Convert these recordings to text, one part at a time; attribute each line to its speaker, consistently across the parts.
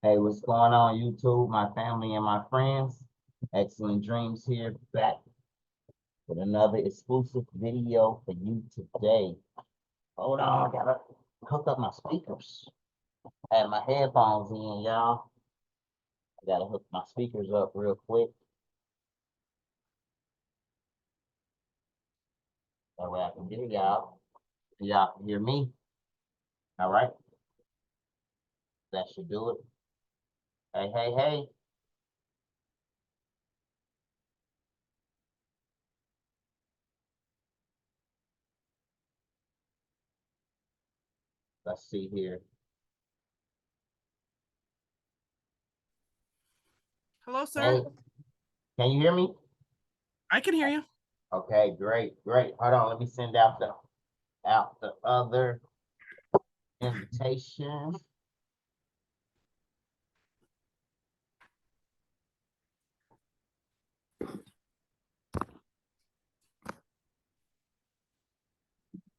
Speaker 1: Hey, what's going on, YouTube, my family and my friends? Excellent Dreams here, back with another exclusive video for you today. Hold on, I gotta hook up my speakers. I had my headphones in, y'all. I gotta hook my speakers up real quick. That way I can hear y'all. Y'all can hear me. All right, that should do it. Hey, hey, hey. Let's see here.
Speaker 2: Hello, sir.
Speaker 1: Hey, can you hear me?
Speaker 2: I can hear you.
Speaker 1: Okay, great, great. Hold on, let me send out the other invitation.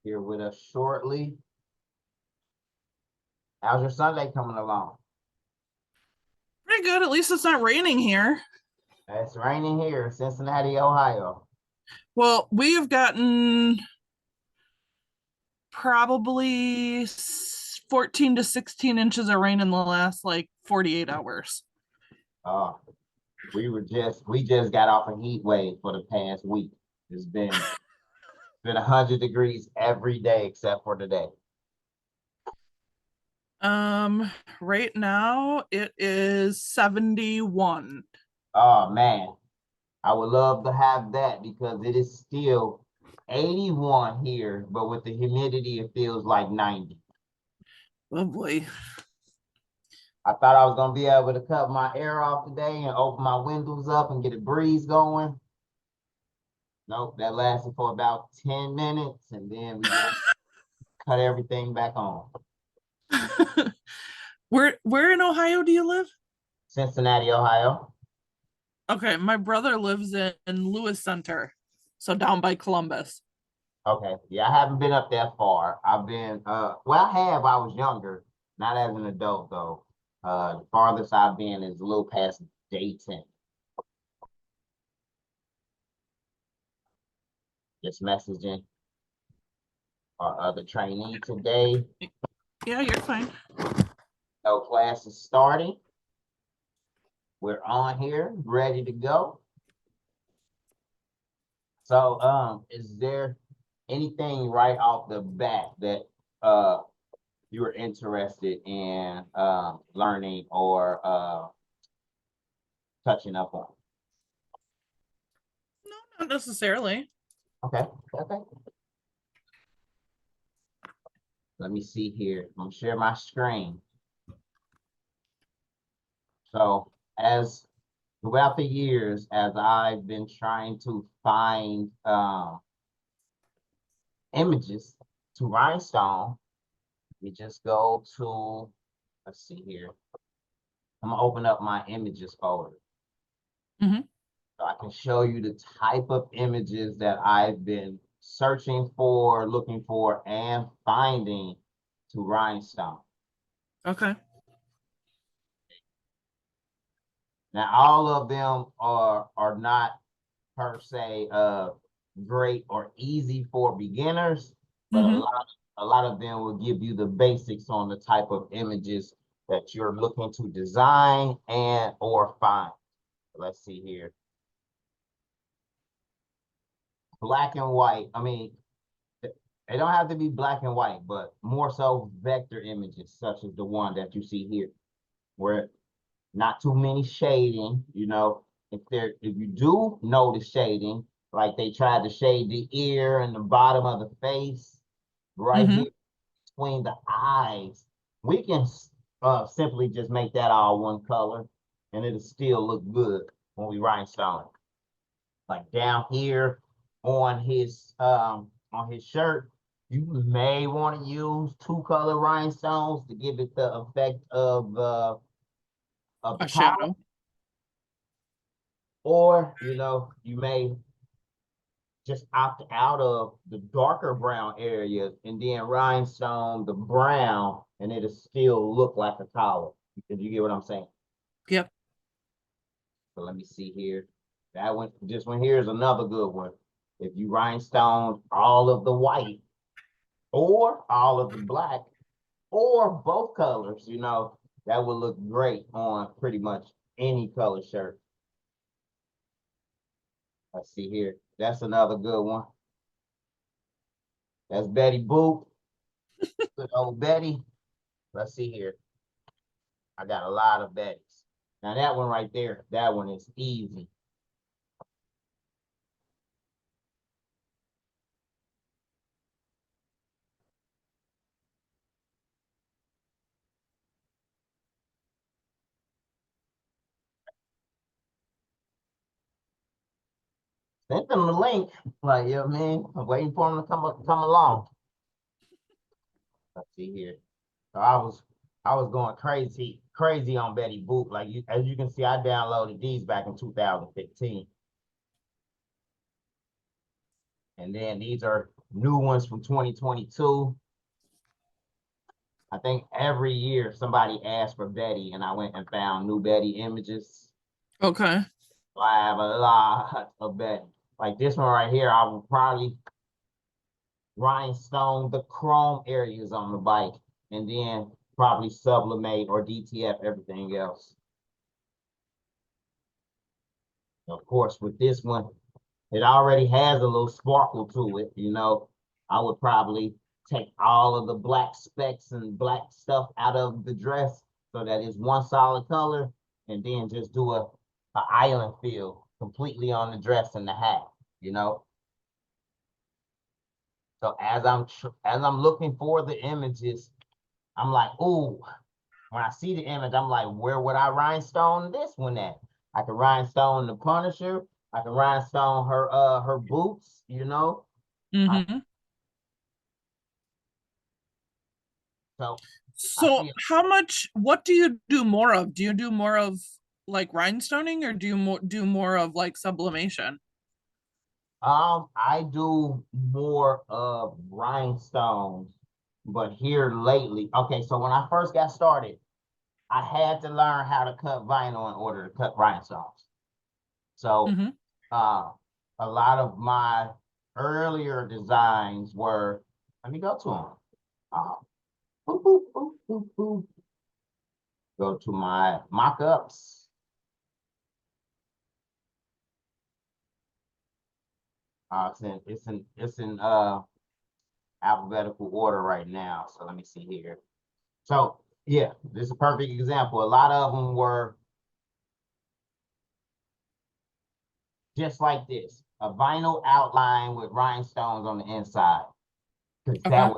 Speaker 1: Here with us shortly. How's your Sunday coming along?
Speaker 2: Pretty good. At least it's not raining here.
Speaker 1: It's raining here in Cincinnati, Ohio.
Speaker 2: Well, we have gotten probably 14 to 16 inches of rain in the last like 48 hours.
Speaker 1: Uh, we just got off a heat wave for the past week. It's been 100 degrees every day except for today.
Speaker 2: Right now it is 71.
Speaker 1: Oh man, I would love to have that because it is still 81 here, but with the humidity, it feels like 90.
Speaker 2: Lovely.
Speaker 1: I thought I was gonna be able to cut my air off today and open my windows up and get a breeze going. Nope, that lasted for about 10 minutes and then we just cut everything back on.
Speaker 2: Where in Ohio do you live?
Speaker 1: Cincinnati, Ohio.
Speaker 2: Okay, my brother lives in Lewis Center, so down by Columbus.
Speaker 1: Okay. Yeah, I haven't been up that far. I've been well, I have, I was younger, not as an adult though. The farthest I've been is a little past Dayton. Just messaging our other trainee today.
Speaker 2: Yeah, you're fine.
Speaker 1: No classes starting. We're on here, ready to go. So, is there anything right off the bat that you're interested in learning or touching up on?
Speaker 2: No, not necessarily.
Speaker 1: Okay, okay. Let me see here. I'm gonna share my screen. So, as throughout the years, as I've been trying to find images to Rhinestone, we just go to, let's see here. I'm gonna open up my images folder.
Speaker 2: Mhm.
Speaker 1: So I can show you the type of images that I've been searching for, looking for, and finding to Rhinestone.
Speaker 2: Okay.
Speaker 1: Now, all of them are not per se great or easy for beginners, but
Speaker 2: Mm-hmm.
Speaker 1: a lot of them will give you the basics on the type of images that you're looking to design and or find. Let's see here. Black and white. I mean, they don't have to be black and white, but more so vector images, such as the one that you see here, where not too many shading, you know. If you do notice shading, like they tried to shade the ear and the bottom of the face, right
Speaker 2: Mm-hmm.
Speaker 1: here between the eyes, we can simply just make that all one color, and it'll still look good when we rhinestone it. Like down here on his shirt, you may want to use two color rhinestones to give it the effect of the
Speaker 2: A
Speaker 1: collar,
Speaker 2: shadow.
Speaker 1: or you know, you may just opt out of the darker brown areas and then rhinestone the brown, and it'll still look like a collar. Did you get what I'm saying?
Speaker 2: Yep.
Speaker 1: So let me see here. That one, this one here is another good one. If you rhinestone all of the white or all of the black or both colors, you know, that would look great on pretty much any color shirt. Let's see here. That's another good one. That's Betty Boop. Good old Betty. Let's see here. I got a lot of Bettys. Now that one right there, that one is easy. Send them the link. Like, you know what I mean? I'm waiting for them to come along. Let's see here. So I was going crazy on Betty Boop. Like as you can see, I downloaded these back in 2015. And then these are new ones from 2022. I think every year somebody asked for Betty, and I went and found new Betty images.
Speaker 2: Okay.
Speaker 1: So I have a lot of Betty. Like this one right here, I will probably rhinestone the chrome areas on the bike, and then probably sublimate or DTF everything else. Of course, with this one, it already has a little sparkle to it, you know. I would probably take all of the black specks and black stuff out of the dress so that it's one solid color, and then just do a island feel completely on the dress and the hat, you know. So as I'm looking for the images, I'm like, ooh, when I see the image, I'm like, where would I rhinestone this one at? I can rhinestone the Punisher. I can rhinestone her boots, you know.
Speaker 2: Mm-hmm.
Speaker 1: So I
Speaker 2: So
Speaker 1: see.
Speaker 2: what do you do more of? Do you do more of like rhinestoning or do more of like sublimation?
Speaker 1: I do more of rhinestones, but here lately, okay, so when I first got started, I had to learn how to cut vinyl in order to cut rhinestones. So
Speaker 2: Mm-hmm.
Speaker 1: uh, a lot of my earlier designs were, let me go to them. Boop, boop, boop, boop, boop. Go to my mock-ups. It's in alphabetical order right now. So let me see here. So yeah, this is a perfect example. A lot of them were just like this, a vinyl outline with rhinestones on the inside. Because
Speaker 2: Okay.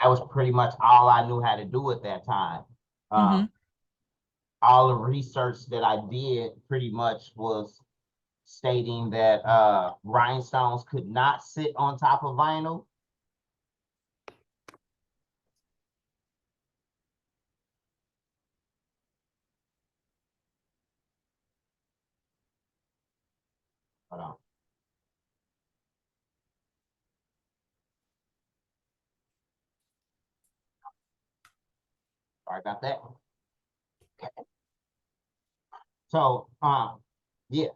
Speaker 1: that was pretty much all I knew how to do at that time.
Speaker 2: Mm-hmm.
Speaker 1: All the research that I did pretty much was stating that rhinestones could not sit on top of vinyl. Hold on. Sorry about that. So, yeah,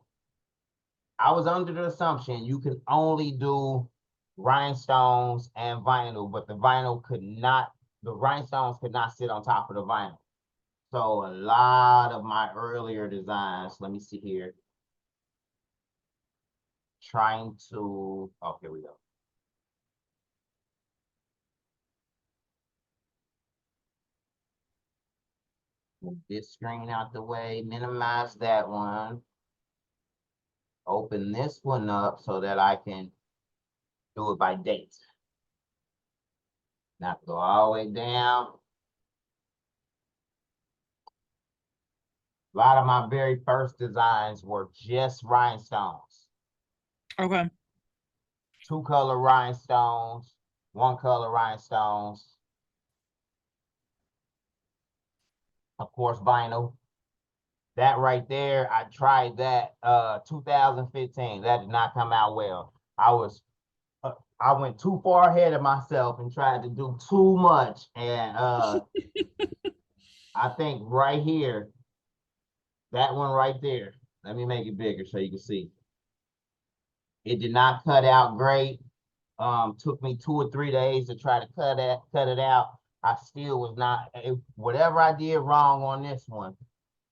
Speaker 1: I was under the assumption you could only do rhinestones and vinyl, but the rhinestones could not sit on top of the vinyl. So a lot of my earlier designs, let me see here, oh, here we go. Move this screen out the way, minimize that one. Open this one up so that I can do it by date. Not go all the way down. A lot of my very first designs were just rhinestones.
Speaker 2: Okay.
Speaker 1: 2-color rhinestones, 1-color rhinestones. Of course, vinyl. That right there, I tried that 2015. That did not come out well. I went too far ahead of myself and tried to do too much, and I think right here, that one right there. Let me make it bigger so you can see. It did not cut out great. Took me 2 or 3 days to try to cut it out. I still was not whatever I did wrong on this one.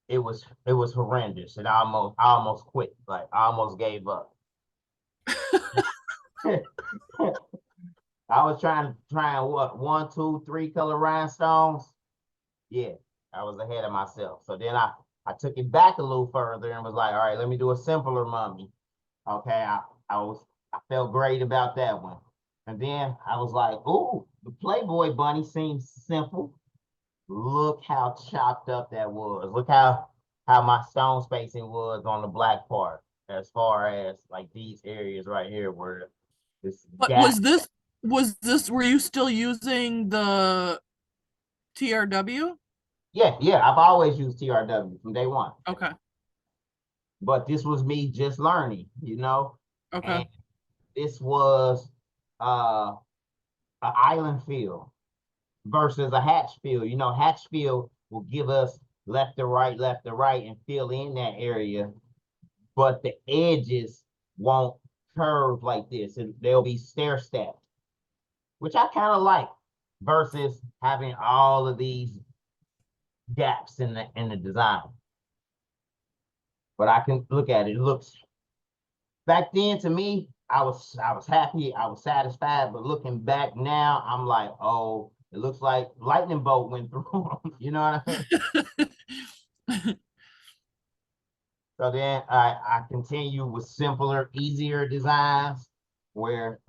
Speaker 1: It was horrendous, and I almost quit. Like I almost gave up. I was trying what 1, 2, 3 color rhinestones. Yeah, I was ahead of myself. So then I took it back a little further and was like, all right, let me do a simpler mummy. Okay, I felt great about that one. And then I was like, ooh, the Playboy bunny seems simple. Look how chopped up that was. Look how my stone spacing was on the black part, as far as like these areas right here where this
Speaker 2: But
Speaker 1: gap.
Speaker 2: were you still using the TRW?
Speaker 1: Yeah, I've always used TRW from day one.
Speaker 2: Okay.
Speaker 1: But this was me just learning,
Speaker 2: Okay.
Speaker 1: and this was an island field versus a hatch field. Hatch field will give us left to right, and fill in that area, but the edges won't curve like this, and they'll be stair stepped, which I kind of like, versus having all of these gaps in the design. But I can look at it. It looks back then to me, I was happy, I was satisfied. But looking back now, I'm like, oh, it looks like lightning bolt went through them. You know what I mean? So then I continue with simpler, easier designs where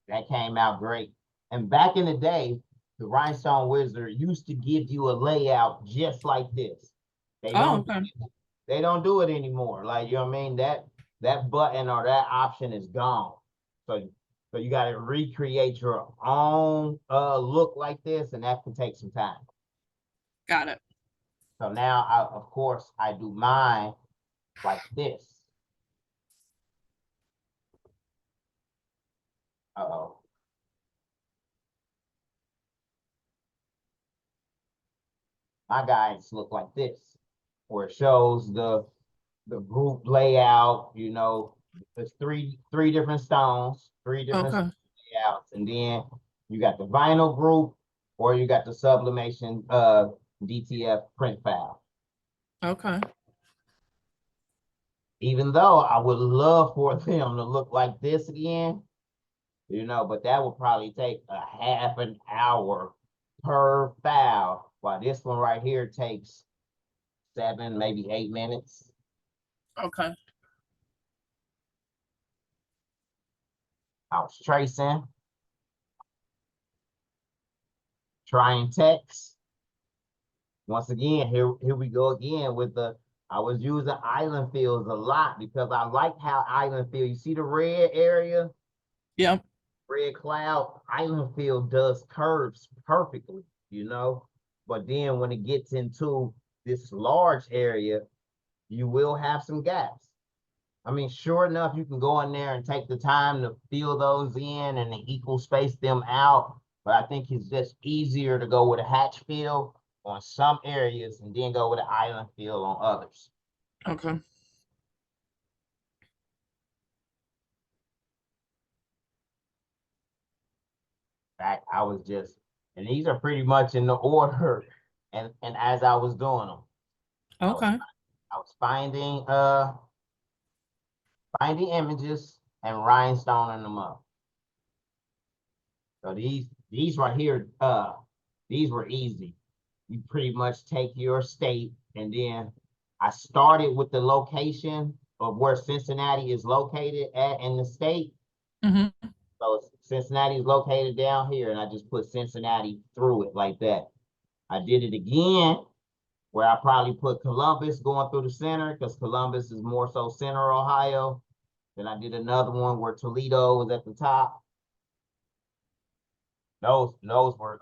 Speaker 1: that came out great. And back in the day, the Rhinestone Wizard used to give you a layout just like this. They
Speaker 2: Oh,
Speaker 1: don't
Speaker 2: okay.
Speaker 1: they don't do it anymore. Like, you know what I mean? That button or that option is gone. So you got to recreate your own look like this, and that can take some time.
Speaker 2: Got it.
Speaker 1: So now of course I do mine like this. Uh-oh. My guides look like this, where it shows the group layout. There's three different stones, three different
Speaker 2: Okay.
Speaker 1: layouts, and then you got the vinyl group, or you got the sublimation DTF print file.
Speaker 2: Okay.
Speaker 1: Even though I would love for them to look like this again, but that would probably take a half an hour per file, while this one right here takes 7, maybe 8 minutes.
Speaker 2: Okay.
Speaker 1: I was tracing, trying text. Once again, here we go again with I was using island fields a lot because I like how island field, you see the red area,
Speaker 2: Yeah.
Speaker 1: red cloud, island field does curves perfectly, but then when it gets into this large area, you will have some gaps. I mean, sure enough, you can go in there and take the time to fill those in and equal space them out. But I think it's just easier to go with a hatch fill on some areas and then go with an island fill on others.
Speaker 2: Okay.
Speaker 1: In fact, and these are pretty much in the order, and as I was doing them,
Speaker 2: Okay.
Speaker 1: I was finding images and rhinestoning them up. So these right here, these were easy. You pretty much take your state, and then I started with the location of where Cincinnati is located at in the state.
Speaker 2: Mm-hmm.
Speaker 1: So Cincinnati is located down here, and I just put Cincinnati through it like that. I did it again where I probably put Columbus going through the center, because Columbus is more so center Ohio. Then I did another one where Toledo was at the top. Those were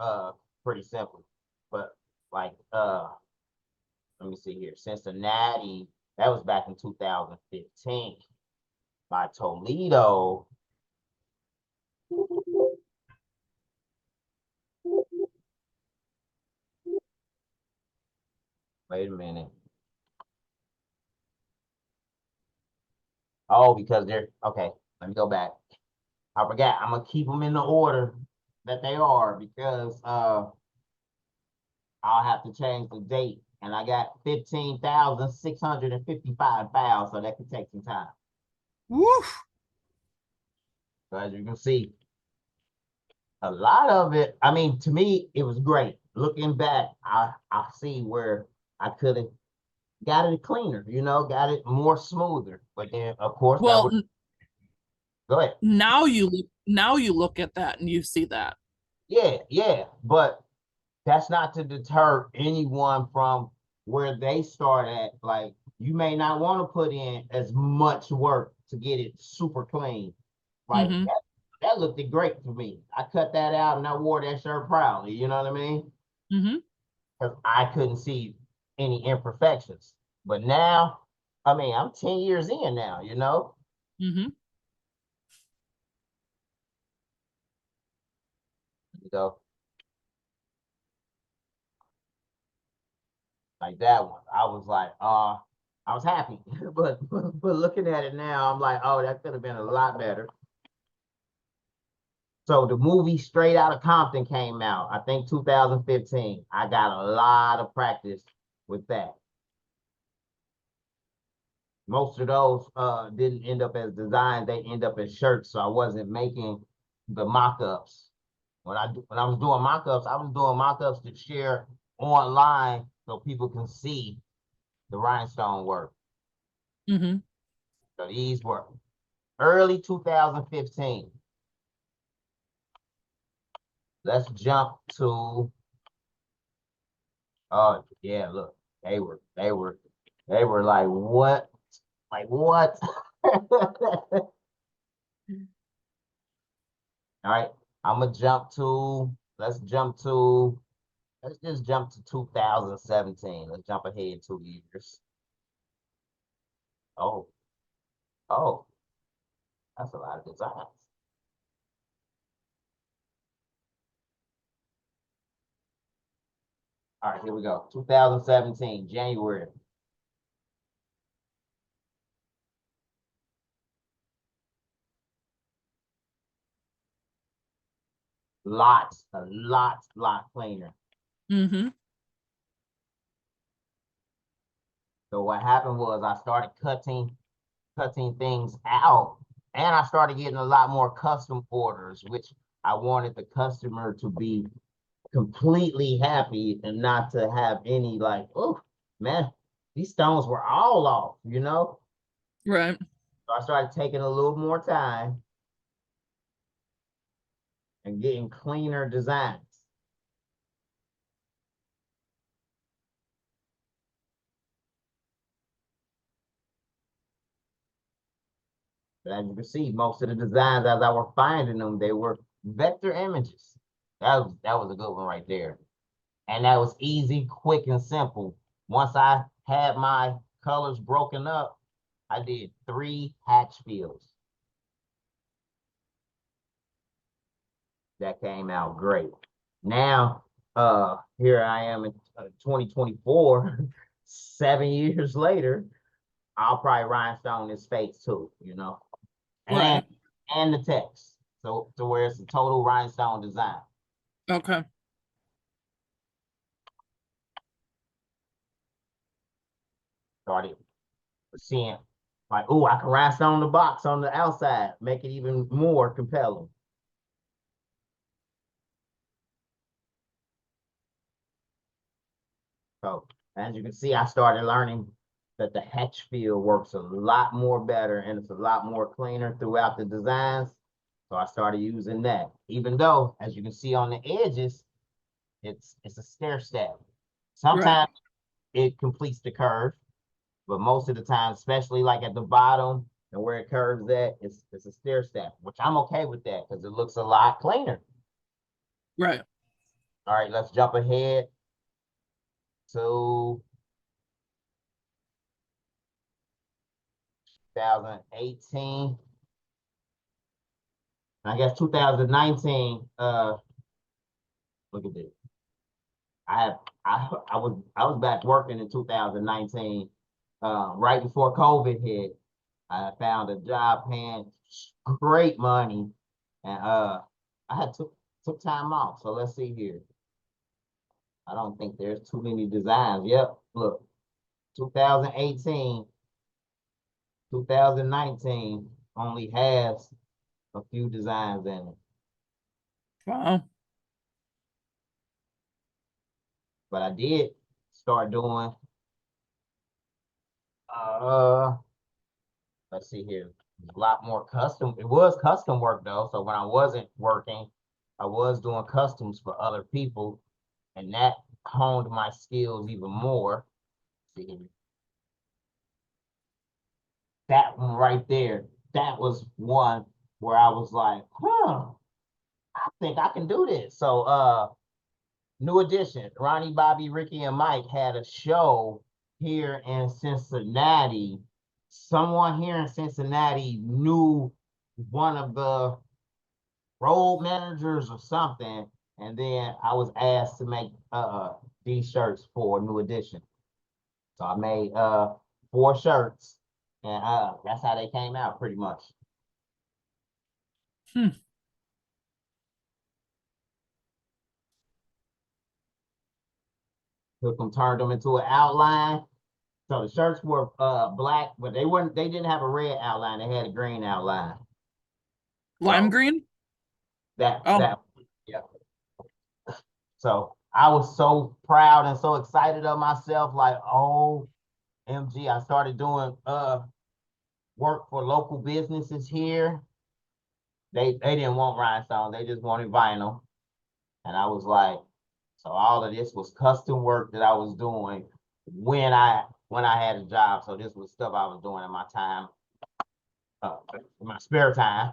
Speaker 1: pretty simple. But like let me see here. Cincinnati, that was back in 2015. By Toledo, Wait a minute. Oh, because they're okay. Let me go back. I forgot. I'm gonna keep them in the order that they are because I'll have to change the date. And I got 15,655 files, so that could take some time.
Speaker 2: Woo.
Speaker 1: So as you can see, a lot of it, I mean, to me, it was great. Looking back, I see where I could have got it cleaner, got it more smoother. But then of course that
Speaker 2: Well,
Speaker 1: would go ahead.
Speaker 2: now you look at that and you see that.
Speaker 1: Yeah, yeah. But that's not to deter anyone from where they start at. Like you may not want to put in as much work to get it super clean. Like
Speaker 2: Mm-hmm.
Speaker 1: that looked great to me. I cut that out and I wore that shirt proudly, you know what I mean?
Speaker 2: Mm-hmm.
Speaker 1: Because I couldn't see any imperfections. But now, I mean, I'm 10 years in now,
Speaker 2: Mm-hmm.
Speaker 1: You know, like that one. I was like, I was happy. but looking at it now, I'm like, oh, that could have been a lot better. So the movie Straight Outta Compton came out, I think 2015. I got a lot of practice with that. Most of those didn't end up as designs, they end up as shirts. So I wasn't making the mock-ups. When I was doing mock-ups, I was doing mock-ups to share online so people can see the rhinestone work.
Speaker 2: Mm-hmm.
Speaker 1: So these were early 2015. Let's jump to yeah, look, they were like what? Like what? All right, I'm gonna jump to let's just jump to 2017. Let's jump ahead 2 years. Oh, oh, that's a lot of designs. All right, here we go. 2017, January. Lot cleaner.
Speaker 2: Mm-hmm.
Speaker 1: So what happened was I started cutting things out, and I started getting a lot more custom orders, which I wanted the customer to be completely happy and not to have any like, oh man, these stones were all off.
Speaker 2: Right.
Speaker 1: So I started taking a little more time and getting cleaner designs. But as you can see, most of the designs as I were finding them, they were vector images. That was a good one right there. And that was easy, quick, and simple. Once I had my colors broken up, I did 3 hatch fields. That came out great. Now, here I am in 2024, 7 years later, I'll probably rhinestone this face too. And
Speaker 2: Right.
Speaker 1: and the text. So to where it's a total rhinestone design.
Speaker 2: Okay.
Speaker 1: Started seeing like, oh, I can rhinestone the box on the outside, make it even more compelling. So as you can see, I started learning that the hatch field works a lot more better and it's a lot more cleaner throughout the designs. So I started using that. Even though, as you can see on the edges, it's a stair step.
Speaker 2: Right.
Speaker 1: Sometimes it completes the curve, but most of the time, especially like at the bottom and where it curves at, it's a stair step, which I'm okay with that because it looks a lot cleaner.
Speaker 2: Right.
Speaker 1: All right, let's jump ahead to 2018. I guess 2019, look at this. I was back working in 2019, right before COVID hit. I found a job paying great money, and I had took time off. So let's see here. I don't think there's too many designs. Yep, look, 2018, 2019 only has a few designs in it.
Speaker 2: Wow.
Speaker 1: But I did start doing uh let's see here. A lot more custom. It was custom work though. So when I wasn't working, I was doing customs for other people, and that honed my skills even more. See here. That one right there, that was one where I was like, I think I can do this. So new edition, Ronnie, Bobby, Ricky, and Mike had a show here in Cincinnati. Someone here in Cincinnati knew one of the road managers or something, and then I was asked to make these shirts for New Edition. So I made 4 shirts, and that's how they came out pretty much. Took them, turned them into an outline. So the shirts were black, but they didn't have a red outline, they had a green outline.
Speaker 2: Lime
Speaker 1: So
Speaker 2: green?
Speaker 1: that
Speaker 2: Oh.
Speaker 1: that yeah. So I was so proud and so excited of myself, like, oh, MG, I started doing work for local businesses here. They didn't want rhinestone, they just wanted vinyl. And I was like, so all of this was custom work that I was doing when I had a job. So this was stuff I was doing in my time, in my spare time.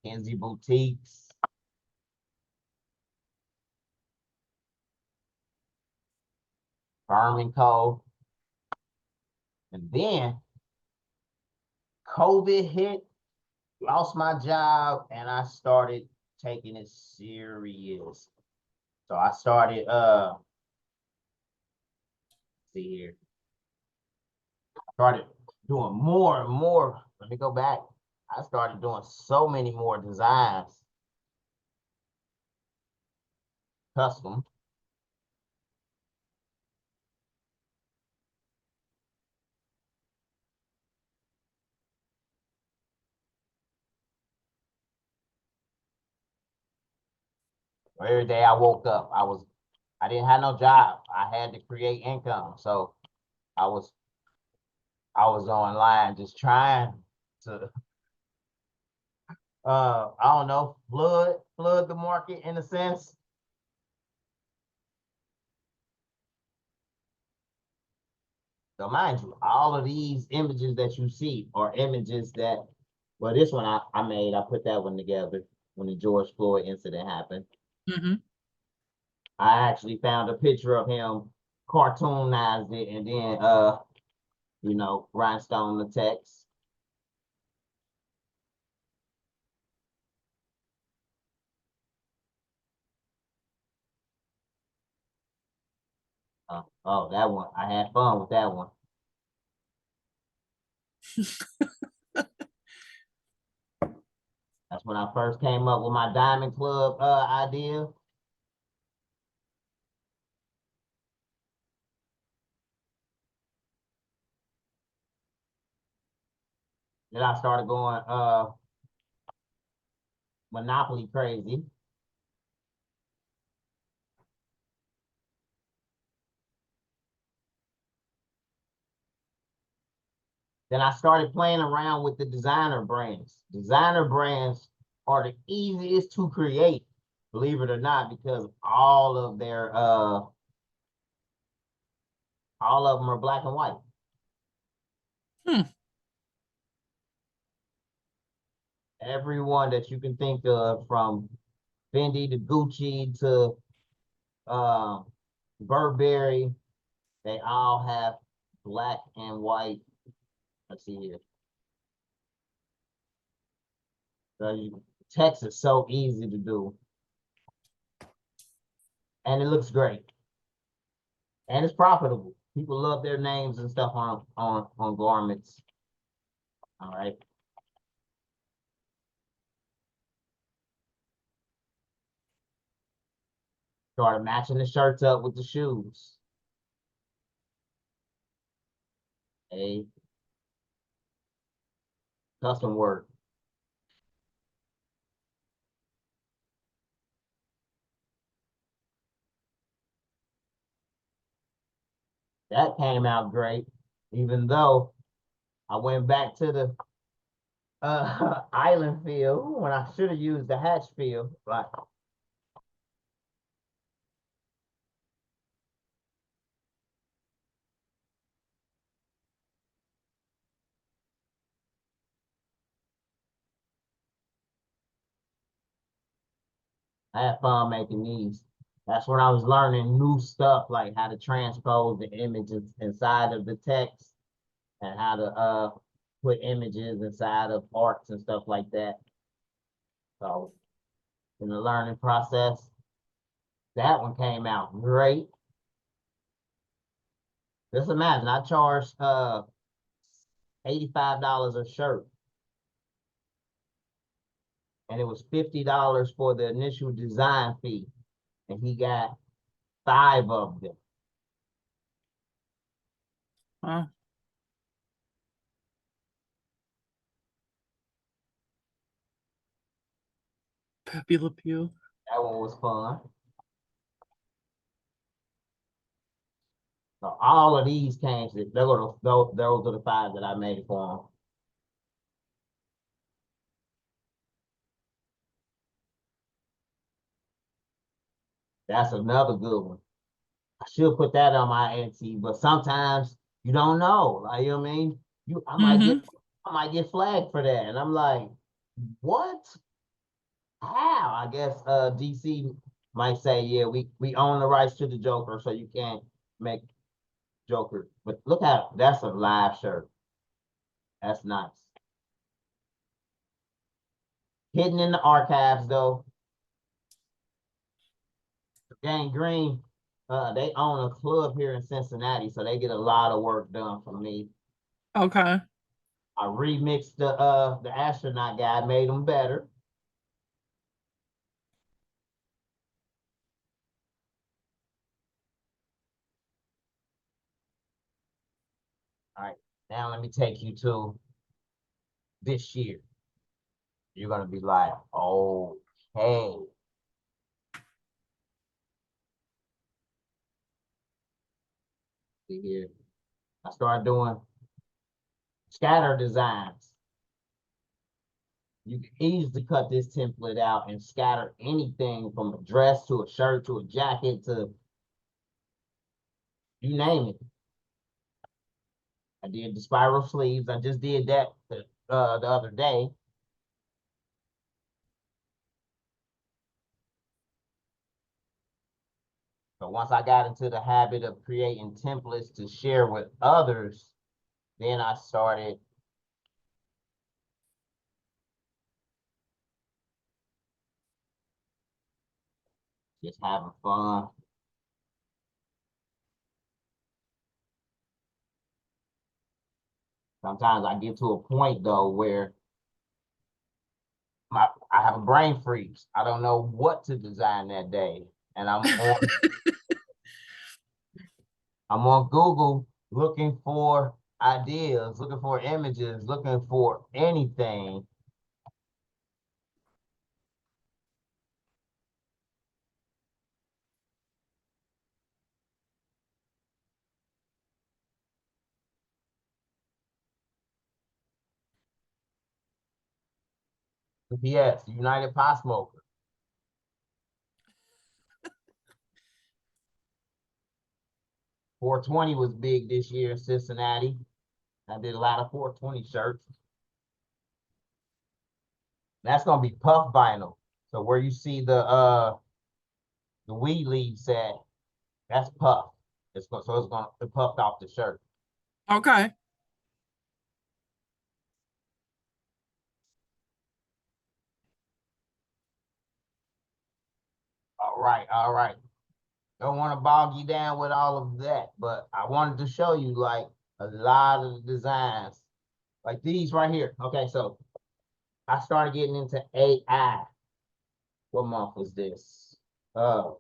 Speaker 1: Kenzie Boutiques. Farming Co. And then COVID hit, lost my job, and I started taking it serious. So I started see here. Started doing more and more. Let me go back. I started doing so many more designs. Custom. Every day I woke up, I didn't have no job. I had to create income. So I was online just trying to I don't know, flood the market in a sense. So mind you, all of these images that you see are images that, well, this one I made, I put that one together when the George Floyd incident happened.
Speaker 2: Mm-hmm.
Speaker 1: I actually found a picture of him, cartoonized it, and then you know, rhinestone the text. Oh, that one. I had fun with that one. That's when I first came up with my Diamond Club idea. Then I started going Monopoly crazy. Then I started playing around with the designer brands. Designer brands are the easiest to create, believe it or not, because all of them are black and white. Everyone that you can think of, from Fendi to Gucci to Burberry, they all have black and white. Let's see here. So text is so easy to do. and it looks great. And it's profitable. People love their names and stuff on garments. All right. Started matching the shirts up with the shoes. A custom work. That came out great, even though I went back to the island field when I should have used the hatch field. Right. I had fun making these. That's when I was learning new stuff like how to transpose the images inside of the text and how to put images inside of arts and stuff like that. So in the learning process, that one came out great. Just imagine I charged $85 a shirt, and it was $50 for the initial design fee, and he got 5 of them.
Speaker 2: Wow. Pepe Le Pew.
Speaker 1: That one was fun. So all of these came to those are the 5 that I made for him. That's another good one. I should put that on my Etsy, but sometimes you don't know. Like, you know what I mean? I might get flagged for that. And I'm like, what? How? I guess DC might say, yeah, we own the rights to the Joker, so you can't make Joker. But look at it. That's a live shirt. That's nice. Hidden in the archives though. Gang Green, they own a club here in Cincinnati, so they get a lot of work done for me.
Speaker 2: Okay.
Speaker 1: I remixed the astronaut guy, made him better. All right, now let me take you to this year. You're gonna be like, okay. See here. I started doing scatter designs. You can easily cut this template out and scatter anything from a dress to a shirt to a jacket to you name it. I did the spiral sleeves. I just did that the other day. So once I got into the habit of creating templates to share with others, then I started just having fun. Sometimes I get to a point though where I have a brain freeze. I don't know what to design that day. And I'm on Google looking for ideas, looking for images, looking for anything. Yes, United Pot Smoker. 420 was big this year in Cincinnati. I did a lot of 420 shirts. That's gonna be puff vinyl. So where you see the weed leaves at, that's puff. It's gonna it puffed off the shirt.
Speaker 2: Okay.
Speaker 1: All right, all right. Don't want to bog you down with all of that, but I wanted to show you like a lot of the designs, like these right here. Okay, so I started getting into AI. What month was this? Uh,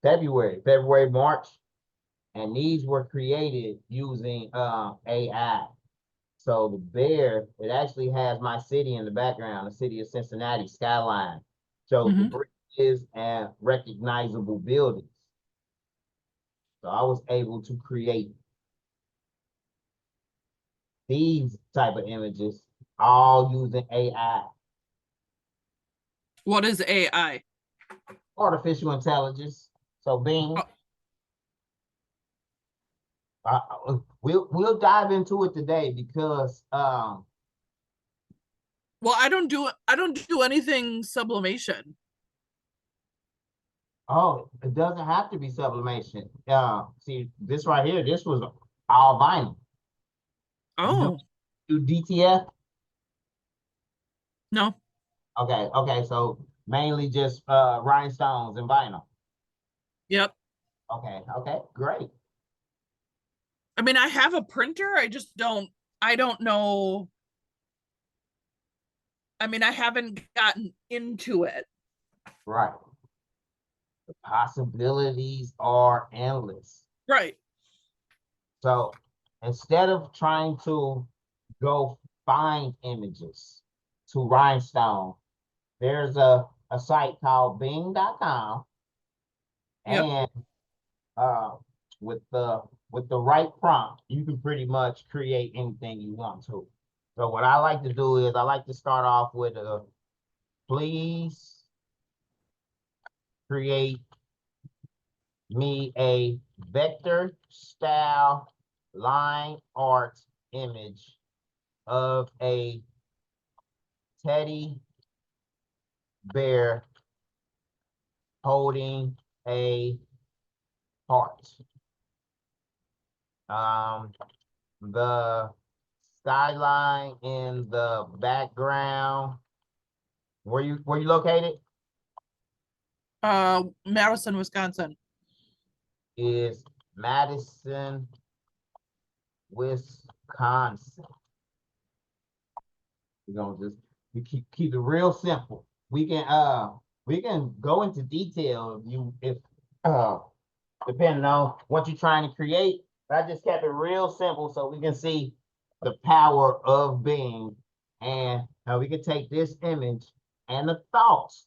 Speaker 1: February, March, and these were created using AI. So the bear, it actually has my city in the background, the city of Cincinnati skyline. Shows the
Speaker 2: Mhm.
Speaker 1: bridges and recognizable buildings. So I was able to create these type of images all using AI,
Speaker 2: What is AI?
Speaker 1: artificial intelligence. So Bing,
Speaker 2: Oh,
Speaker 1: we'll dive into it today because
Speaker 2: well, I don't do anything sublimation.
Speaker 1: oh, it doesn't have to be sublimation. See this right here, this was all vinyl. You
Speaker 2: Oh,
Speaker 1: do DTF?
Speaker 2: no.
Speaker 1: Okay, so mainly just rhinestones and vinyl.
Speaker 2: Yep.
Speaker 1: Okay, great.
Speaker 2: I mean, I have a printer. I don't know. I mean, I haven't gotten into it.
Speaker 1: Right. The possibilities are endless.
Speaker 2: Right.
Speaker 1: So instead of trying to go find images to Rhinestone, there's a site called Bing.com,
Speaker 2: Yep.
Speaker 1: and uh, with the right prompt, you can pretty much create anything you want to. So what I like to do is I like to start off with a please create me a vector style line art image of a teddy bear holding a heart. Um, the skyline in the background. Where you located?
Speaker 2: Madison, Wisconsin.
Speaker 1: Is Madison, Wisconsin. We're gonna just we keep it real simple. We can go into detail if uh depending on what you're trying to create. But I just kept it real simple so we can see the power of being, and how we can take this image and the thoughts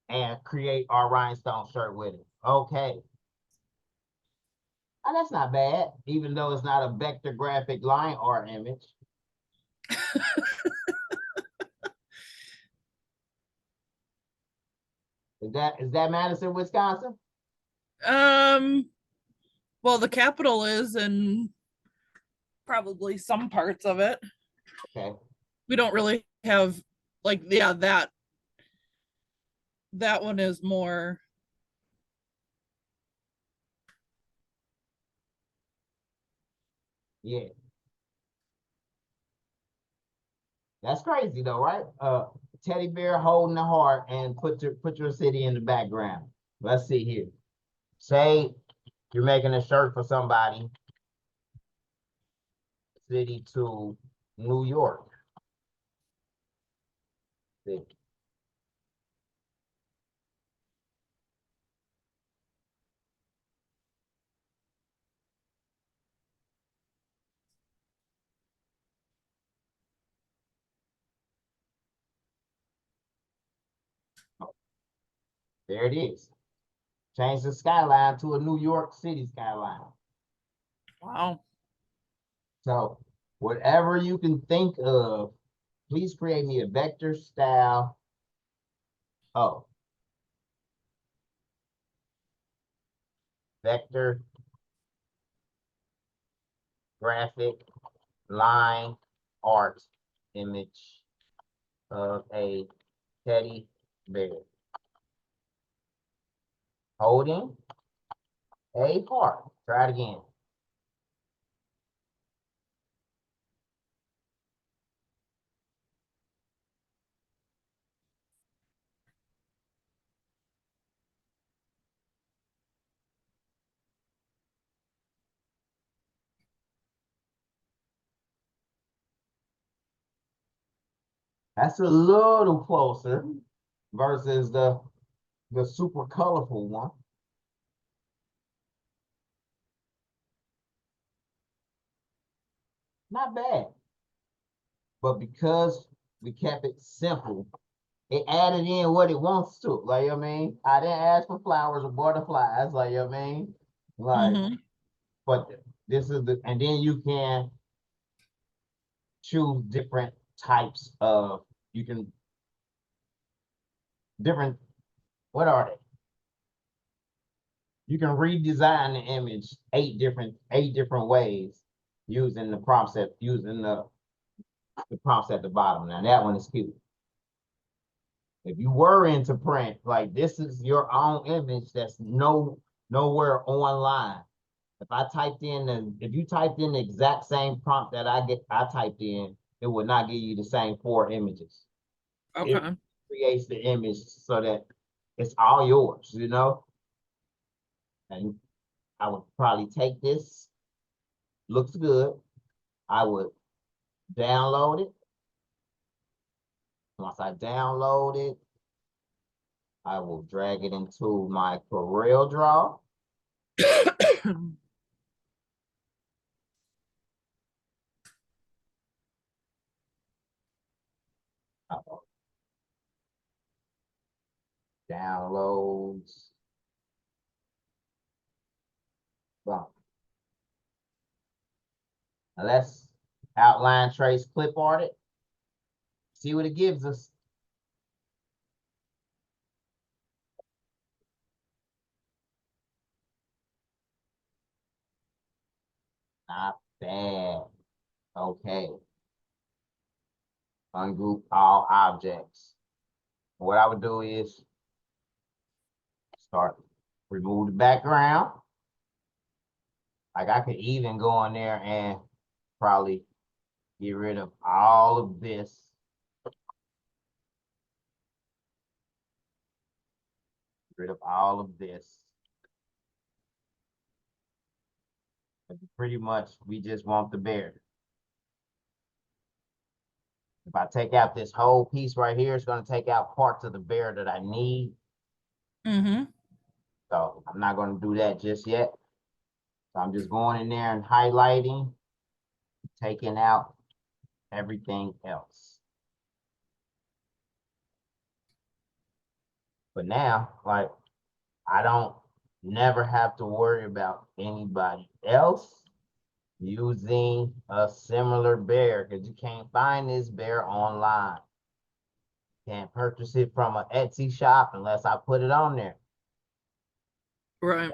Speaker 1: and create our rhinestone shirt with it. Okay. Oh, that's not bad, even though it's not a vector graphic line art image. Is that Madison, Wisconsin?
Speaker 2: Um, well, the capital is in probably some parts of it.
Speaker 1: Okay.
Speaker 2: We don't really have like, yeah, that one is more.
Speaker 1: Yeah. That's crazy though, right? Teddy bear holding the heart and put your city in the background. Let's see here. Say you're making a shirt for somebody, city to New York. See, there it is. Change the skyline to a New York City skyline.
Speaker 2: Wow.
Speaker 1: So whatever you can think of, please create me a vector style. Oh, vector graphic line art image of a teddy bear holding a heart. Try it again. That's a little closer versus the super colorful one. Not bad. But because we kept it simple, it added in what it wants to. Like, you know what I mean? I didn't ask for flowers or butterflies, like, you know what I mean? Like, but this is the, and then you can choose different types of, you can, different, what are they? You can redesign the image eight different ways using the prompts using the prompts at the bottom. Now that one is cute. If you were into print, like this is your own image that's nowhere online. If you typed in the exact same prompt that I typed in, it would not give you the same 4 images.
Speaker 2: Okay.
Speaker 1: It creates the image so that it's all yours, you know? And I would probably take this, looks good. I would download it. Once I download it, I will drag it into my Corel Draw. Downloads. Well, now let's outline, trace, clip art it. See what it gives us. Not bad. Okay. Ungroup all objects. What I would do is remove the background. Like I could even go in there and probably get rid of all of this. Get rid of all of this. But pretty much, we just want the bear. If I take out this whole piece right here, it's going to take out parts of the bear that I need. So I'm not going to do that just yet. So I'm just going in there and highlighting, taking out everything else. But now, like, I don't never have to worry about anybody else using a similar bear because you can't find this bear online. Can't purchase it from an Etsy shop unless I put it on there.
Speaker 2: Right.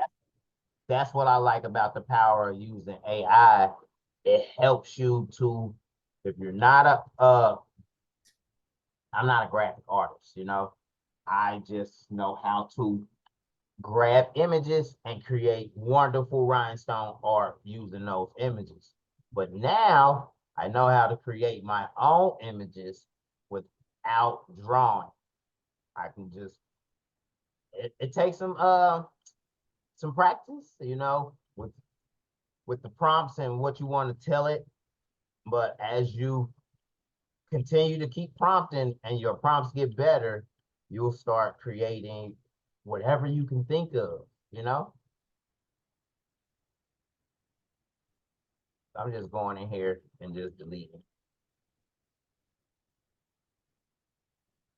Speaker 1: That's what I like about the power of using AI. It helps you to, if you're not I'm not a graphic artist, you know. I just know how to grab images and create wonderful rhinestone art using those images. But now I know how to create my own images without drawing. I can just, it takes some practice, you know, with the prompts and what you want to tell it. But as you continue to keep prompting and your prompts get better, you'll start creating whatever you can think of, you know? I'm just going in here and just deleting.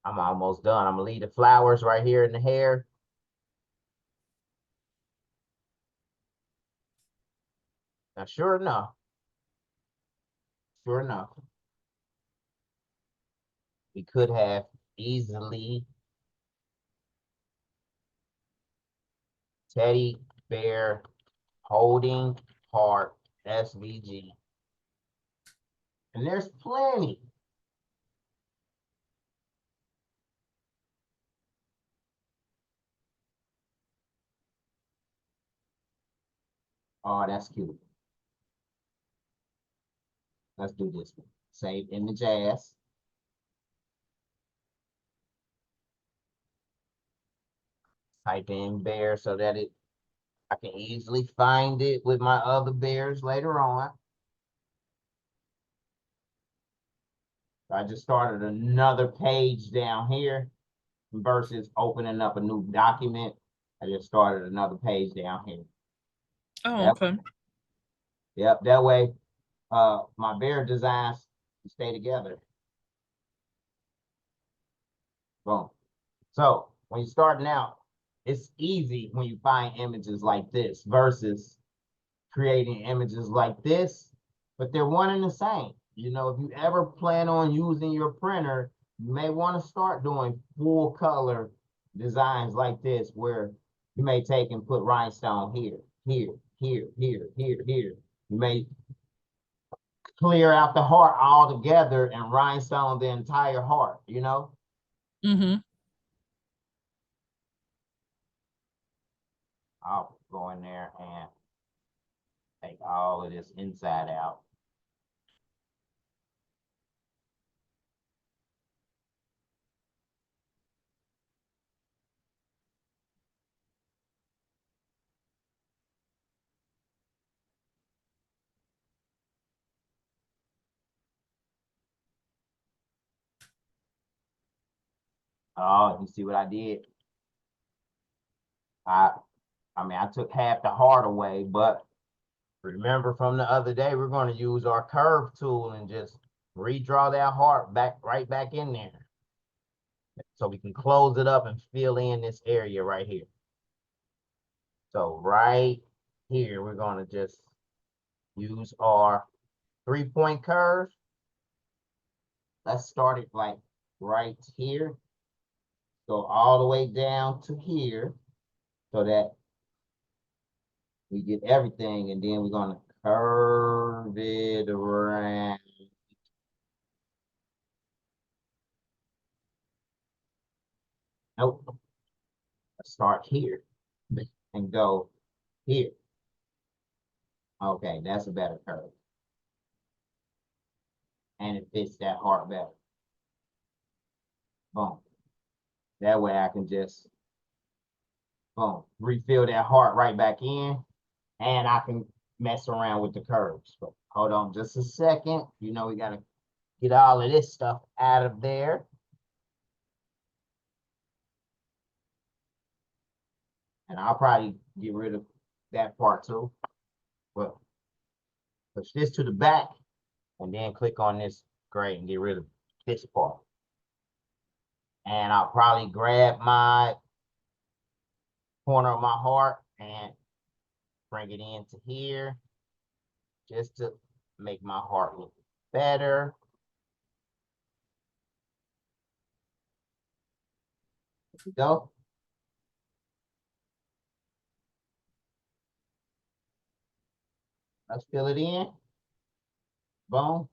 Speaker 1: I'm almost done. I'm gonna leave the flowers right here in the hair. Now, sure enough, we could have easily teddy bear holding heart SVG. And there's plenty. Oh, that's cute. Let's do this one. Save image as. Type in bear so that I can easily find it with my other bears later on. I just started another page down here versus opening up a new document. I just started another page down here.
Speaker 2: Oh, okay.
Speaker 1: Yep, that way my bear designs stay together. Boom. So when you're starting out, it's easy when you find images like this versus creating images like this, but they're one and the same. You know, if you ever plan on using your printer, you may want to start doing full color designs like this, where you may take and put rhinestone here, here, here, here, here, here. You may clear out the heart all together and rhinestone the entire heart, you know?
Speaker 2: Mm-hmm.
Speaker 1: I'll go in there and take all of this inside out. Oh, you see what I did? I mean, I took half the heart away, but remember from the other day, we're going to use our curve tool and just redraw that heart back, right back in there. So we can close it up and fill in this area right here. So right here, we're going to just use our 3-point curve. Let's start it like right here. Go all the way down to here so that we get everything, and then we're going to curve it around. Nope. Let's start here and go here. Okay, that's a better curve. And it fits that heart better. Boom. That way I can just, boom, refill that heart right back in, and I can mess around with the curves. But hold on just a second. You know, we got to get all of this stuff out of there. And I'll probably get rid of that part too. Well, push this to the back and then click on this gray and get rid of this part. And I'll probably grab my corner of my heart and bring it into here just to make my heart look better. There we go. Let's fill it in. Boom.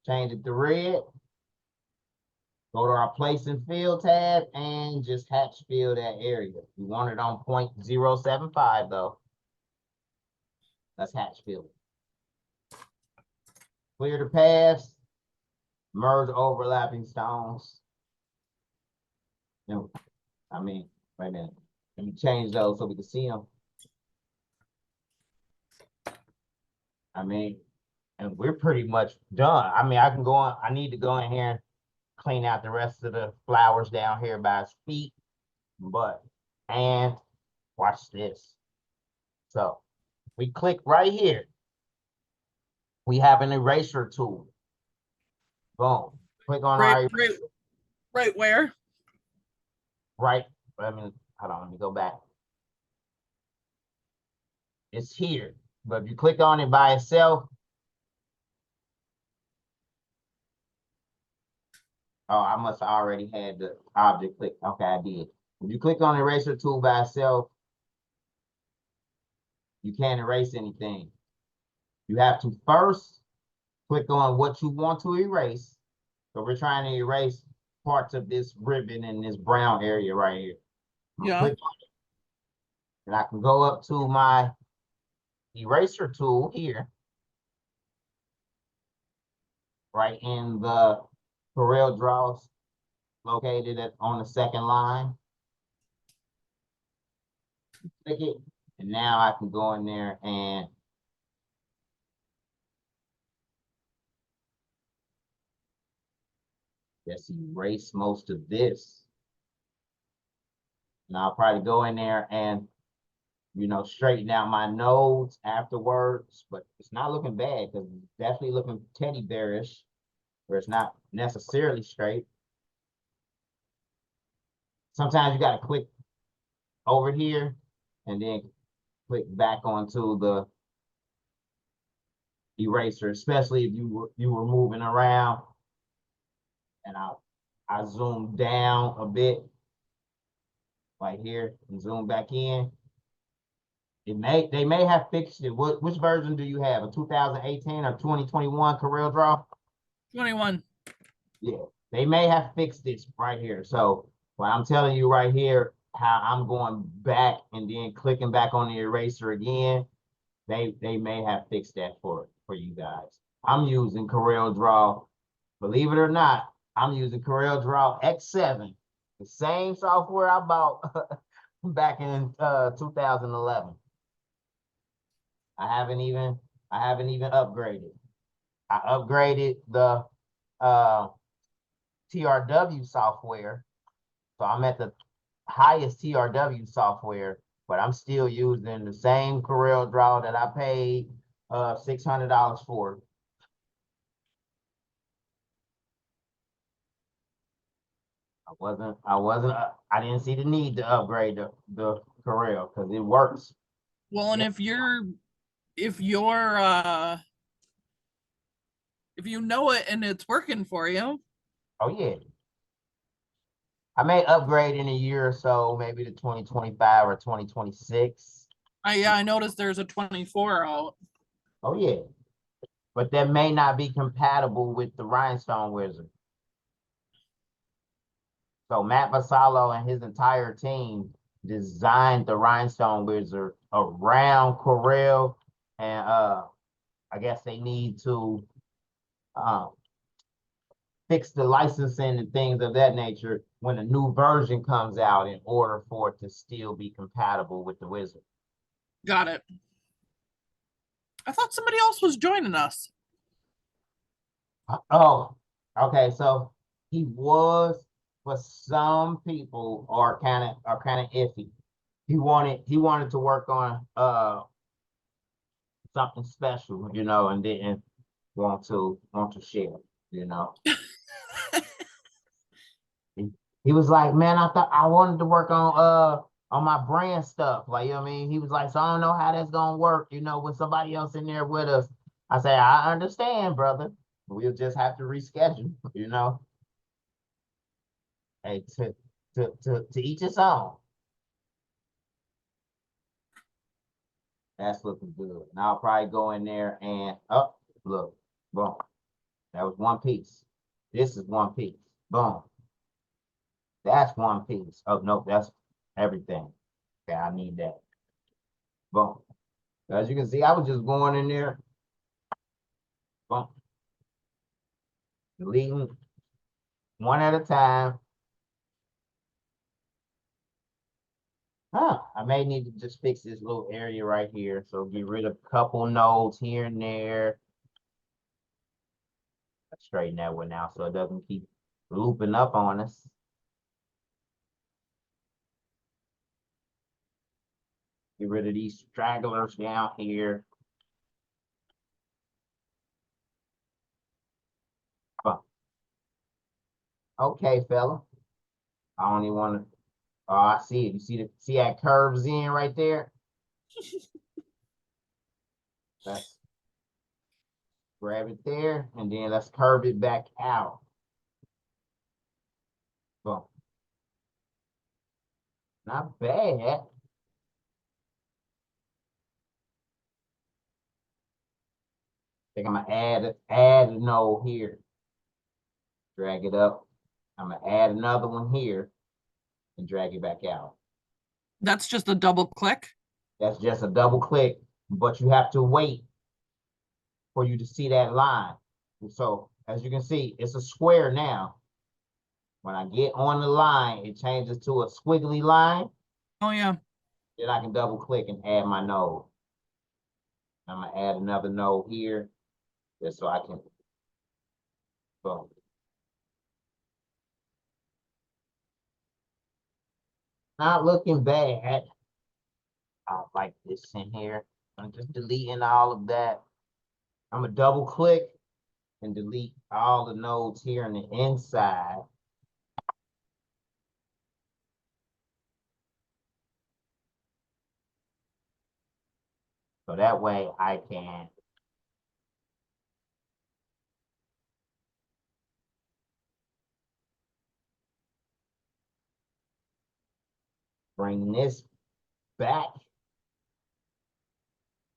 Speaker 1: Change it to red. Go to our place and fill tab and just hatch fill that area. We want it on 0.075 though. Let's hatch fill it. Clear the paths. Merge overlapping stones. No, I mean, wait a minute. Let me change those so we can see them. I mean, and we're pretty much done. I mean, I can go on. I need to go in here and clean out the rest of the flowers down here by his feet. But, and watch this. So we click right here. We have an eraser tool. Boom. Click on our
Speaker 2: Right where?
Speaker 1: right. Hold on, let me go back. It's here. But if you click on it by itself, oh, I must have already had the object click. Okay, I did. If you click on the eraser tool by itself, you can't erase anything. You have to first click on what you want to erase. So we're trying to erase parts of this ribbon in this brown area right here.
Speaker 2: Yeah.
Speaker 1: Click on it. And I can go up to my eraser tool here. Right in the Corel draws located on the second line. Click it. And now I can go in there and just erase most of this. And I'll probably go in there and, you know, straighten out my nodes afterwards, but it's not looking bad because it's definitely looking teddy bearish, where it's not necessarily straight. Sometimes you got to click over here and then click back onto the eraser, especially if you were moving around. And I zoom down a bit right here and zoom back in. They may have fixed it. Which version do you have? A 2018 or 2021 CorelDRAW?
Speaker 2: 21.
Speaker 1: Yeah, they may have fixed this right here. So what I'm telling you right here, how I'm going back and then clicking back on the eraser again, they may have fixed that for you guys. I'm using CorelDRAW. Believe it or not, I'm using CorelDRAW X7, the same software I bought back in 2011. I haven't even upgraded. I upgraded the TRW software, so I'm at the highest TRW software, but I'm still using the same CorelDRAW that I paid $600 for. I didn't see the need to upgrade the Corel because it works.
Speaker 2: Well, and if you know it and it's working for you.
Speaker 1: Oh yeah. I may upgrade in a year or so, maybe to 2025 or 2026.
Speaker 2: I noticed there's a 24 out.
Speaker 1: Oh yeah. But that may not be compatible with the Rhinestone Wizard. So Matt Vassallo and his entire team designed the Rhinestone Wizard around Corel, and I guess they need to fix the licensing and things of that nature when a new version comes out in order for it to still be compatible with the Wizard.
Speaker 2: Got it. I thought somebody else was joining us.
Speaker 1: Oh, okay. So he was, but some people are kind of iffy. He wanted to work on something special, you know, and didn't want to share, you know. He was like, man, I thought I wanted to work on my brand stuff. Like, you know what I mean? He was like, so I don't know how that's gonna work, you know, with somebody else in there with us. I say, I understand, brother. We'll just have to reschedule, you know. Hey, to each his own. That's looking good. And I'll probably go in there and look, boom. That was one piece. This is one piece. Boom. That's one piece. Oh no, that's everything. Okay, I need that. Boom. As you can see, I was just going in there. Boom. Deleting one at a time. I may need to just fix this little area right here. So get rid of a couple nodes here and there. Straighten that one out so it doesn't keep looping up on us. Get rid of these stragglers down here. Okay, fella. I don't even want to. Oh, I see it. You see that curves in right there? Let's grab it there, and then let's curve it back out. Boom. Not bad. I think I'm gonna add a node here. Drag it up. I'm gonna add another one here and drag it back out.
Speaker 2: That's just a double click.
Speaker 1: That's just a double click, but you have to wait for you to see that line. And so as you can see, it's a square now. When I get on the line, it changes to a squiggly line.
Speaker 2: Oh yeah.
Speaker 1: Then I can double click and add my node. I'm gonna add another node here, just so I can boom. not looking bad. I like this in here. I'm just deleting all of that. I'm gonna double click and delete all the nodes here on the inside. So that way I can bring this back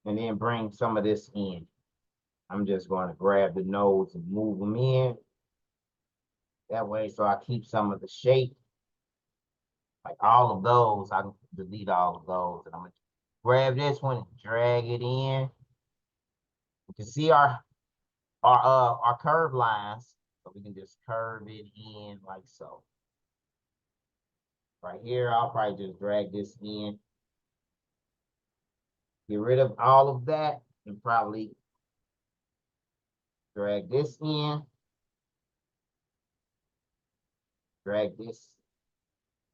Speaker 1: and then bring some of this in. I'm just going to grab the nodes and move them in. That way, so I keep some of the shape. Like all of those, I can delete all of those. And I'm going to grab this one and drag it in. You can see our curve lines. So we can just curve it in like so. Right here, I'll probably just drag this in. Get rid of all of that and probably drag this in. Drag this.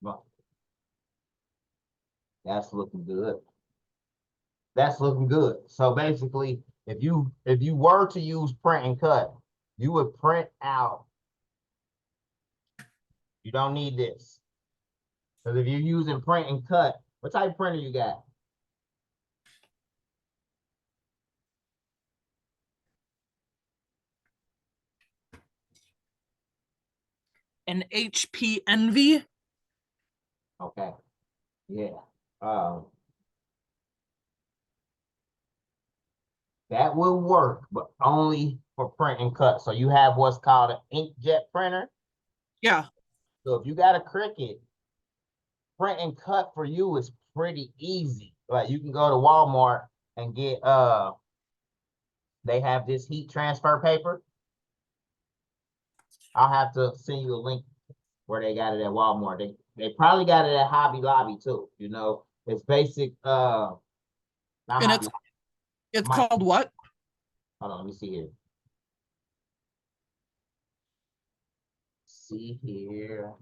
Speaker 1: Well, that's looking good. That's looking good. So basically, if you were to use print and cut, you would print out. You don't need this. Because if you're using print and cut, what type of printer you got?
Speaker 2: An HP Envy.
Speaker 1: Okay. Yeah. That will work, but only for print and cut. So you have what's called an inkjet printer.
Speaker 2: Yeah.
Speaker 1: So if you got a Cricut, print and cut for you is pretty easy. Like you can go to Walmart and get they have this heat transfer paper. I'll have to send you a link where they got it at Walmart. They probably got it at Hobby Lobby too. You know, it's basic not
Speaker 2: And
Speaker 1: Hobby
Speaker 2: it's
Speaker 1: Lobby.
Speaker 2: called what?
Speaker 1: Hold on, let me see here. See here.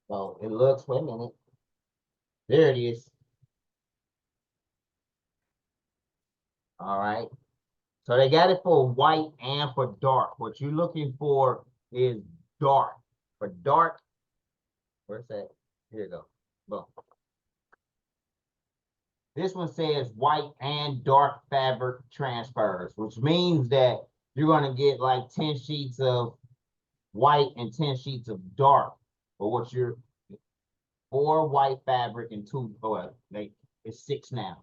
Speaker 1: So it looks, wait a minute. There it is. All right. So they got it for white and for dark. What you're looking for is dark. For dark, where's that? Here you go. Boom. This one says white and dark fabric transfers, which means that you're going to get like 10 sheets of white and 10 sheets of dark. But what you're 4 white fabric and 2, it's 6 now.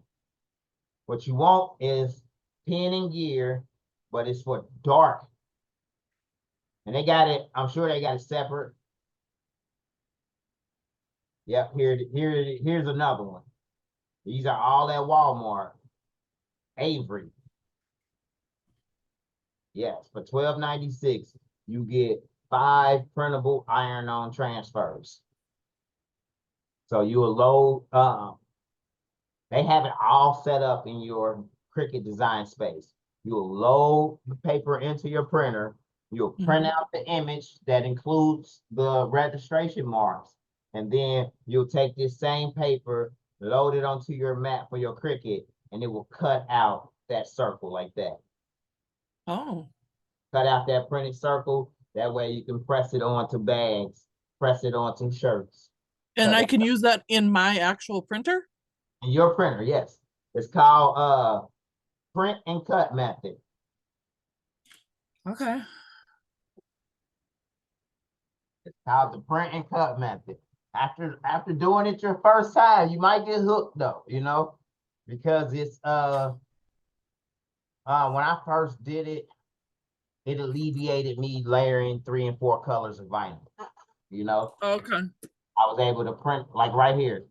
Speaker 1: What you want is pin and gear, but it's for dark. And they got it, I'm sure they got it separate. Yep, here's another one. These are all at Walmart. Avery. Yes, for $12.96, you get 5 printable iron-on transfers. So you will load, they have it all set up in your Cricut design space. You'll load the paper into your printer. You'll print out the image that includes the registration marks. And then you'll take this same paper, load it onto your mat for your Cricut, and it will cut out that circle like that.
Speaker 2: Oh.
Speaker 1: Cut out that printed circle. That way you can press it onto bags, press it onto shirts.
Speaker 2: And I can use that in my actual printer?
Speaker 1: In your printer, yes. It's called print and cut method.
Speaker 2: Okay.
Speaker 1: It's called the print and cut method. After doing it your first time, you might get hooked though, you know, because it's when I first did it, it alleviated me layering 3 and 4 colors of vinyl. You know,
Speaker 2: Okay.
Speaker 1: I was able to print like right here.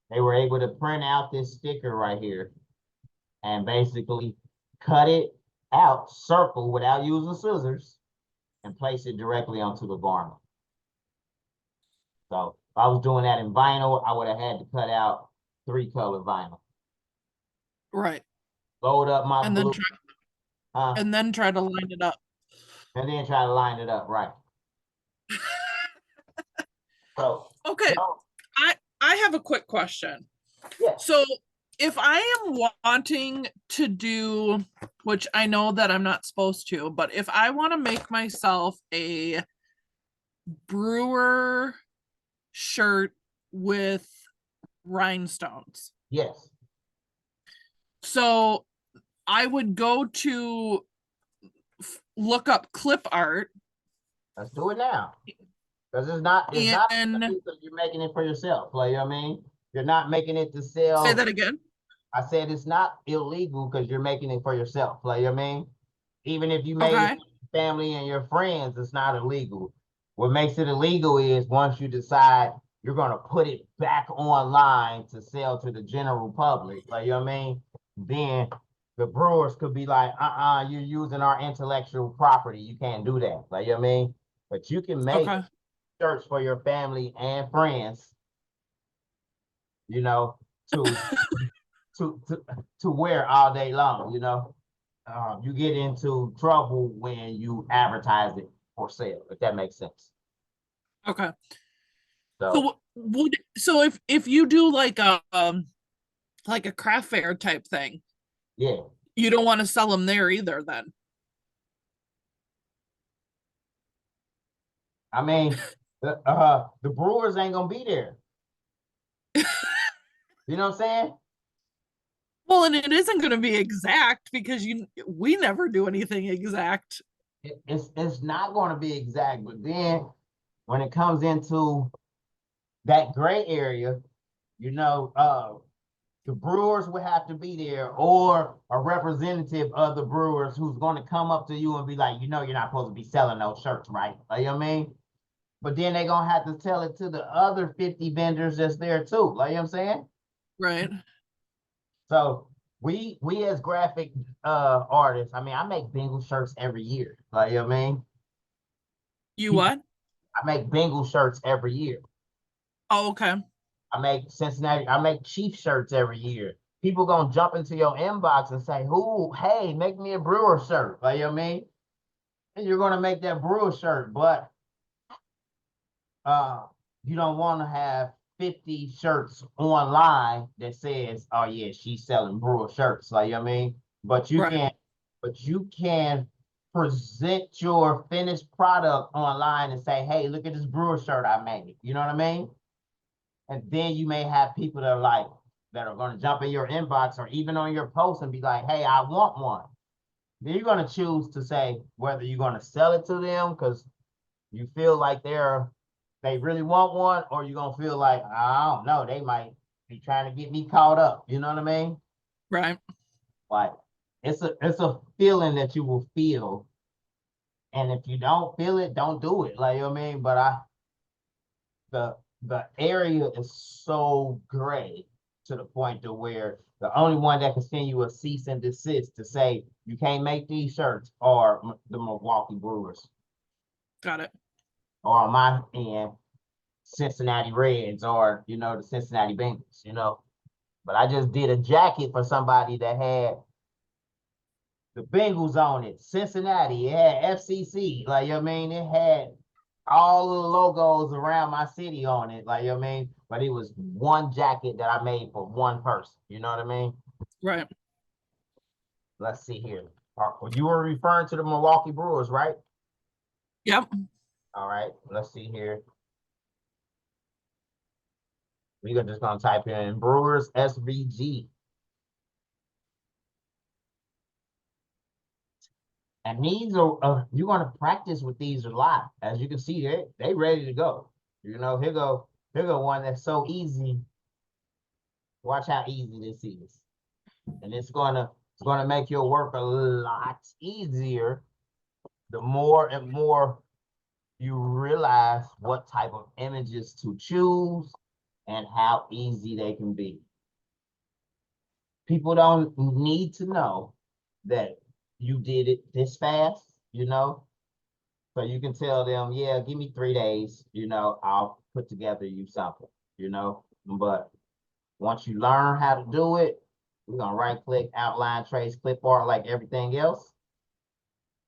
Speaker 1: They were able to print out this sticker right here and basically cut it out, circle without using scissors, and place it directly onto the garment. So if I was doing that in vinyl, I would have had to cut out 3-color vinyl.
Speaker 2: Right.
Speaker 1: Load up my
Speaker 2: And
Speaker 1: blue,
Speaker 2: then try to line it up.
Speaker 1: and then try to line it up right. So
Speaker 2: Okay.
Speaker 1: no,
Speaker 2: I have a quick question.
Speaker 1: yeah,
Speaker 2: So if I am wanting to do, which I know that I'm not supposed to, but if I want to make myself a brewer shirt with rhinestones.
Speaker 1: yes.
Speaker 2: So I would go to look up clip art.
Speaker 1: Let's do it now. Because it's not
Speaker 2: And
Speaker 1: because you're making it for yourself. Like, you know what I mean? You're not making it to
Speaker 2: say
Speaker 1: sell.
Speaker 2: that again.
Speaker 1: I said it's not illegal because you're making it for yourself. Like, you know what I mean? Even if you made it
Speaker 2: Okay.
Speaker 1: for your family and your friends, it's not illegal. What makes it illegal is once you decide you're gonna put it back online to sell to the general public, like, you know what I mean? Then the brewers could be like, you're using our intellectual property. You can't do that. Like, you know what I mean? But you can make
Speaker 2: Okay.
Speaker 1: shirts for your family and friends, you know, to to to to wear all day long, you know. You get into trouble when you advertise it for sale, if that makes sense.
Speaker 2: Okay.
Speaker 1: So
Speaker 2: So if you do like a craft fair type thing,
Speaker 1: yeah,
Speaker 2: you don't want to sell them there either then.
Speaker 1: I mean, the brewers ain't gonna be there. You know what I'm saying?
Speaker 2: Well, and it isn't going to be exact because we never do anything exact.
Speaker 1: It's not going to be exact, but then when it comes into that gray area, you know, the brewers would have to be there, or a representative of the brewers who's going to come up to you and be like, you know, you're not supposed to be selling those shirts, right? Like, you know what I mean? But then they're gonna have to tell it to the other 50 vendors that's there too. Like, you know what I'm saying?
Speaker 2: Right.
Speaker 1: So we as graphic artists, I mean, I make Bengal shirts every year. Like, you know what I mean?
Speaker 2: You what?
Speaker 1: I make Bengal shirts every year.
Speaker 2: Oh, okay.
Speaker 1: I make Cincinnati, I make Chief shirts every year. People gonna jump into your inbox and say, hey, make me a brewer shirt. Like, you know what I mean? And you're gonna make that brewer shirt, but uh you don't want to have 50 shirts online that says, oh yeah, she's selling brewer shirts. Like, you know what I mean? But you
Speaker 2: Right.
Speaker 1: can present your finished product online and say, hey, look at this brewer shirt I made. You know what I mean? And then you may have people that are going to jump in your inbox or even on your post and be like, hey, I want one. Then you're going to choose to say whether you're going to sell it to them because you feel like they really want one, or you're going to feel like, I don't know, they might be trying to get me caught up. You know what I mean?
Speaker 2: Right.
Speaker 1: Like, it's a feeling that you will feel. And if you don't feel it, don't do it. Like, you know what I mean? But the area is so gray to the point to where the only one that can send you a cease and desist to say you can't make these shirts are the Milwaukee Brewers,
Speaker 2: Got it.
Speaker 1: or on my end, Cincinnati Reds, or the Cincinnati Bengals, But I just did a jacket for somebody that had the Bengals on it, Cincinnati, it had FCC, like, you know what I mean? It had all the logos around my city on it, like, you know what I mean? But it was one jacket that I made for one person, you know what I mean?
Speaker 2: Right.
Speaker 1: Let's see here. You were referring to the Milwaukee Brewers, right?
Speaker 2: Yep.
Speaker 1: All right, let's see here. We're just gonna type in Brewers SVG. And these are you're gonna practice with these a lot. As you can see, they ready to go. Here go one that's so easy. Watch how easy this is. And it's gonna make your work a lot easier the more and more you realize what type of images to choose and how easy they can be. People don't need to know that you did it this fast, you know? So you can tell them, yeah, give me 3 days, you know, I'll put together you something, you know? But once you learn how to do it, we're gonna right click, outline, trace, clip art like everything else.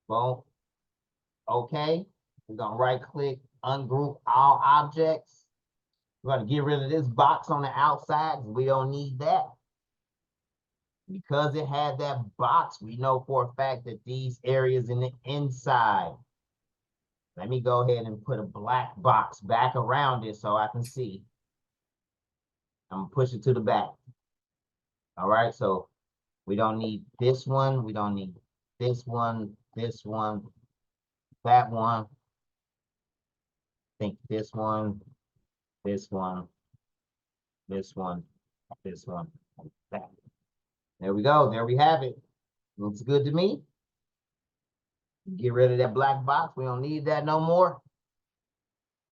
Speaker 1: Boom. Okay. We're gonna right click, ungroup all objects. We're gonna get rid of this box on the outside because we don't need that. Because it had that box, we know for a fact that these areas in the inside. Let me go ahead and put a black box back around it so I can see. I'm gonna push it to the back. All right, so we don't need this one. We don't need this one, that one. I think this one, this one, this one, this one, that. There we go. There we have it. Looks good to me. Get rid of that black box. We don't need that no more.